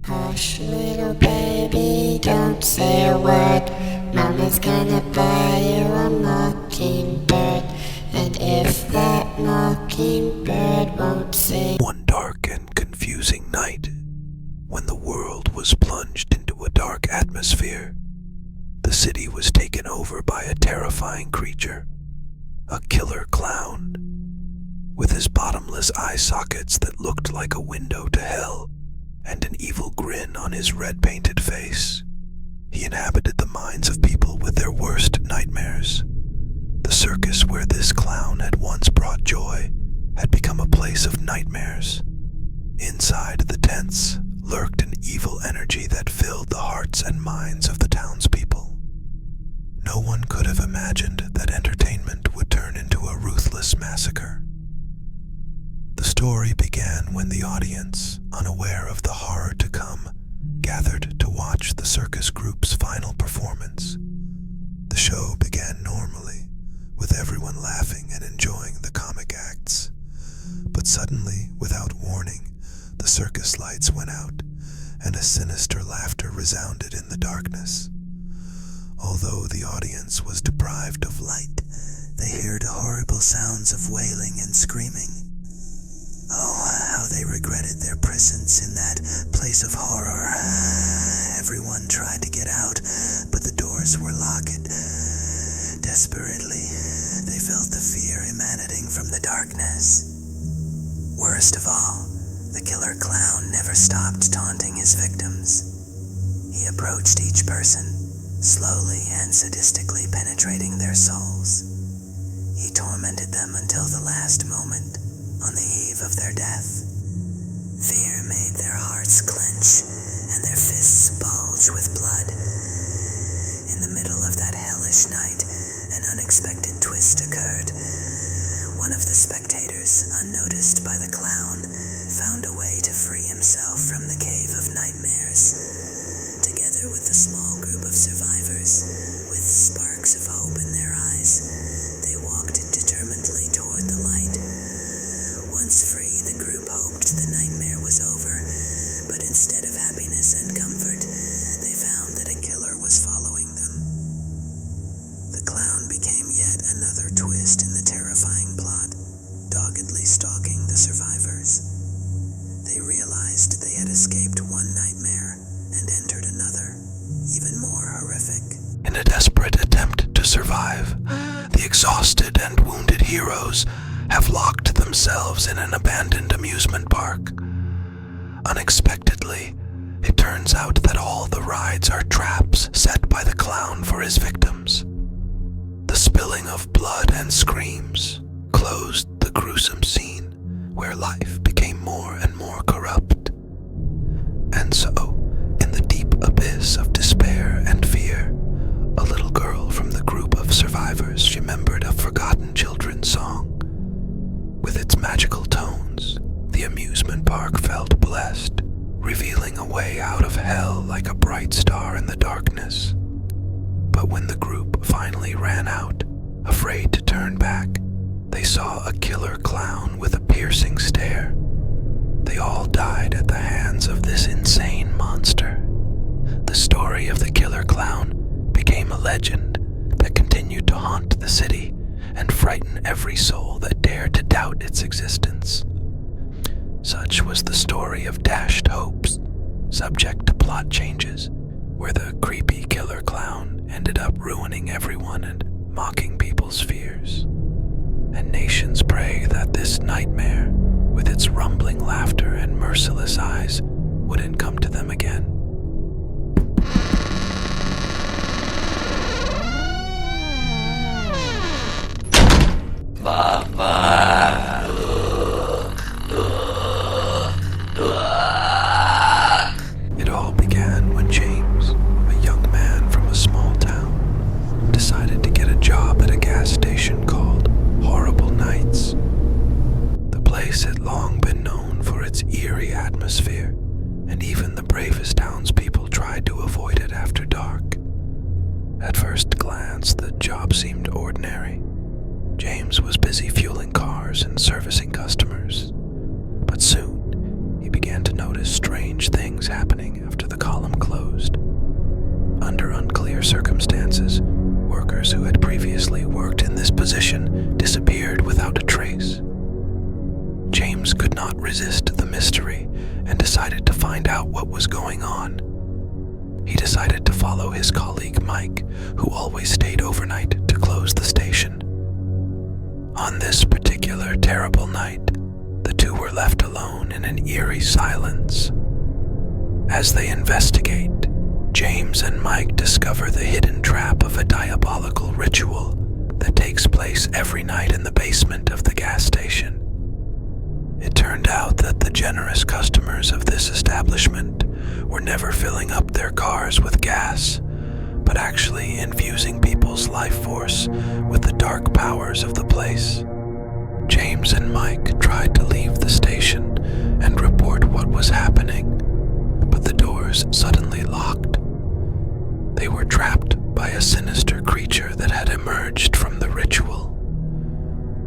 Hush, little baby, don't say a word. Mama's gonna buy you a mockingbird. And if that mockingbird won't sing. One dark and confusing night, when the world was plunged into a dark atmosphere, the city was taken over by a terrifying creature, a killer clown. With his bottomless eye sockets that looked like a window to hell, and an evil grin on his red-painted face, he inhabited the minds of people with their worst nightmares. The circus where this clown had once brought joy had become a place of nightmares. Inside the tents lurked an evil energy that filled the hearts and minds of the townspeople. No one could have imagined that entertainment would turn into a ruthless massacre. The story began when the audience, unaware of the horror to come, gathered to watch the circus group's final performance. The show began normally, with everyone laughing and enjoying the comic acts. But suddenly, without warning, the circus lights went out, and a sinister laughter resounded in the darkness. Although the audience was deprived of light, they heard horrible sounds of wailing and screaming. Oh, how they regretted their presence in that place of horror. Everyone tried to get out, but the doors were locked. Desperately, they felt the fear emanating from the darkness. Worst of all, the killer clown never stopped taunting his victims. He approached each person, slowly and sadistically penetrating their souls. He tormented them until the last moment, on the eve of their death. Fear made their hearts clench and their fists bulge with blood. In the middle of that hellish night, an unexpected twist occurred. One of the spectators, unnoticed by the clown, found a way to free himself from the cave of nightmares. Together with the small group of survivors, with sparks of hope in their eyes, they walked determinedly toward the light. Once free, the group hoped the nightmare was over, but instead of happiness and comfort, they found that a killer was following them. The clown became yet another twist in the terrifying plot, doggedly stalking the survivors. They realized they had escaped one nightmare and entered another, even more horrific. In a desperate attempt to survive, the exhausted and wounded heroes have locked themselves in an abandoned amusement park. Unexpectedly, it turns out that all the rides are traps set by the clown for his victims. The spilling of blood and screams closed the gruesome scene where life became more and more corrupt. And so, in the deep abyss of despair and fear, a little girl from the group of survivors remembered a forgotten children's song. With its magical tones, the amusement park felt blessed, revealing a way out of hell like a bright star in the darkness. But when the group finally ran out, afraid to turn back, they saw a killer clown with a piercing stare. They all died at the hands of this insane monster. The story of the killer clown became a legend that continued to haunt the city and frighten every soul that dared to doubt its existence. Such was the story of dashed hopes, subject to plot changes, where the creepy killer clown ended up ruining everyone and mocking people's fears. And nations pray that this nightmare, with its rumbling laughter and merciless eyes, wouldn't come to them again. It all began when James, a young man from a small town, decided to get a job at a gas station called Horrible Nights. The place had long been known for its eerie atmosphere, and even the bravest townspeople tried to avoid it after dark. At first glance, the job seemed ordinary. James was busy fueling cars and servicing customers, but soon he began to notice strange things happening after the column closed. Under unclear circumstances, workers who had previously worked in this position disappeared without a trace. James could not resist the mystery and decided to find out what was going on. He decided to follow his colleague Mike, who always stayed overnight, to close the station. On this particular terrible night, the two were left alone in an eerie silence. As they investigate, James and Mike discover the hidden trap of a diabolical ritual that takes place every night in the basement of the gas station. It turned out that the generous customers of this establishment were never filling up their cars with gas, but actually infusing people's life force with the dark powers of the place. James and Mike tried to leave the station and report what was happening, but the doors suddenly locked. They were trapped by a sinister creature that had emerged from the ritual.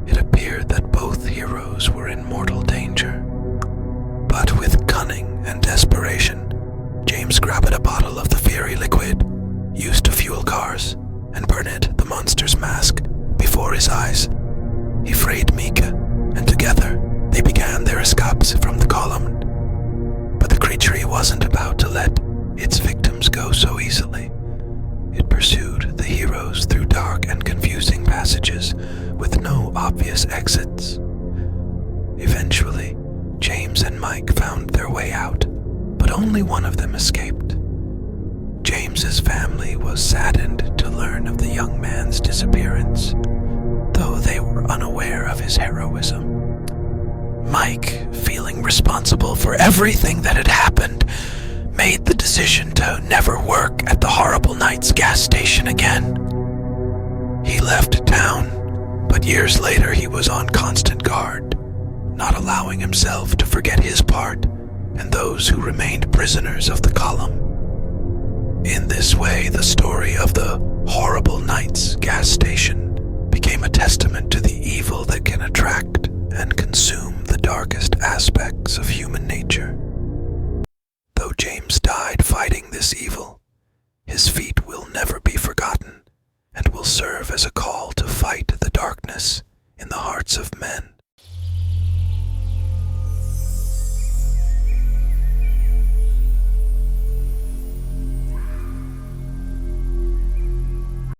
It appeared that both heroes were in mortal danger. But with cunning and desperation, James grabbed a bottle of the fiery liquid used to fuel cars and burned the monster's mask before his eyes. He freed Mika, and together they began their escapes from the column. But the creature wasn't about to let its victims go so easily. It pursued the heroes through dark and confusing passages with no obvious exits. Eventually, James and Mike found their way out, but only one of them escaped. James's family was saddened to learn of the young man's disappearance, though they were unaware of his heroism. Mike, feeling responsible for everything that had happened, made the decision to never work at the Horrible Nights gas station again. He left town, but years later he was on constant guard, not allowing himself to forget his part and those who remained prisoners of the column. In this way, the story of the Horrible Nights gas station became a testament to the evil that can attract and consume the darkest aspects of human nature. Though James died fighting this evil, his feat will never be forgotten and will serve as a call to fight the darkness in the hearts of men.